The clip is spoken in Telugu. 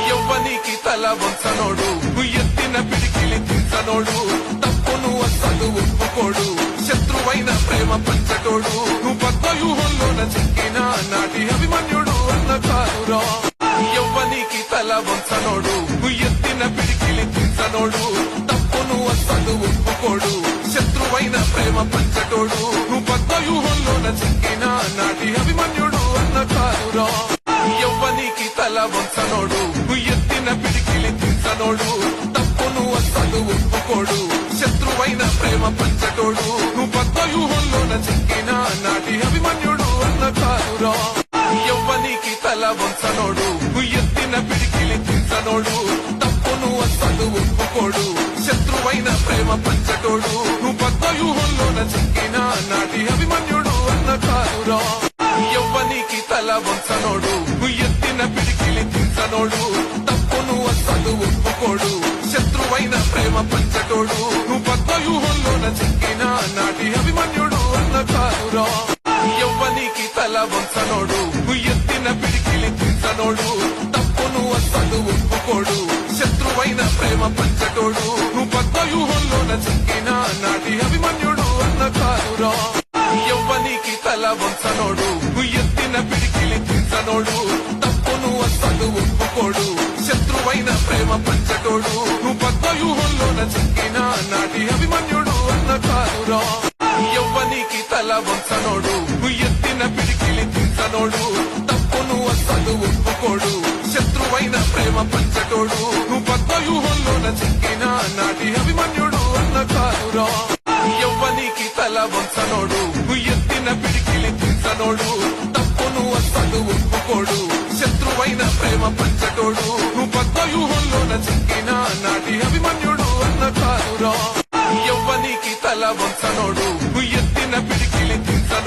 యవ్వనికి తల వంచనోడు, ఎత్తిన పిడికిలి తీసనోడు, తప్పును అస్సలు ఒప్పుకోడు, శత్రువైన ప్రేమ పంచటోడు, పద్మవ్యూహంలోన చిక్కిన నాటి అభిమన్యుడు అన్న కారురా. యవ్వనికి తల వంచనోడు, ఎత్తిన పిడికిలి తీసనోడు, తప్పును అస్సలు ఒప్పుకోడు, శత్రువైన ప్రేమ పంచటోడు, పద్మవ్యూహంలోన చిక్కిన నాటి అభిమన్యుడు అన్న కారురా. యవ్వనికి తల వంచనోడు, ఎత్తిన పిడికిలి తీసనోడు, తప్పును అస్సలు ఒప్పుకోడు, శత్రువైన ప్రేమ పంచటోడు, పద్మవ్యూహంలోన చిక్కిన నాటి అభిమన్యుడు అన్న కారురా. యవ్వనికి తల వంచనోడు, ఎత్తిన పిడికిలి తీసనోడు, తప్పును అస్సలు ఒప్పుకోడు, శత్రువైన ప్రేమ పంచటోడు, పద్మవ్యూహంలోన చిక్కిన నాటి అభిమన్యుడు అన్న కారురా. యవ్వనికి తల వంచనోడు, ఎత్తిన పిడికిలి తీసనోడు, తప్పును అస్సలు ఒప్పుకోడు, శత్రువైన ప్రేమ పంచటోడు, పద్మవ్యూహంలోన చిక్కిన నాటి అభిమన్యుడు అన్న కారురా. యవ్వనికి తల వంచనోడు, ఎత్తిన పిడికిలి తీసనోడు, తప్పును అస్సలు ఒప్పుకోడు, శత్రువైన ప్రేమ పంచటోడు, పద్మవ్యూహంలోన చిక్కిన నాటి అభిమన్యుడు అన్న కారురా. యవ్వనికి తల వంచనోడు, ఎత్తిన పిడికిలి తీసనోడు, తప్పును అస్సలు ఒప్పుకోడు, శత్రువైన ప్రేమ పంచటోడు, పద్మవ్యూహంలోన చిక్కిన నాటి అభిమన్యుడు అన్న కారురా. యవ్వనికి తల వంచనోడు, ఎత్తిన పిడికిలి తీసనోడు, తప్పును అస్సలు ఒప్పుకోడు, శత్రువైన ప్రేమ పంచటోడు, పద్మవ్యూహంలోన చిక్కిన నాటి అభిమన్యుడు అన్న కారురా. యవ్వనికి తల వంచనోడు, ఎత్తిన పిడికిలి తీసనోడు, తప్పును అస్సలు ఒప్పుకోడు, శత్రువైన ప్రేమ పంచటోడు, పద్మవ్యూహంలోన చిక్కిన నాటి అభిమన్యుడు అన్న కారురా. యవ్వనికి తల వంచనోడు, ఎత్తిన పిడికిలి తీసనోడు.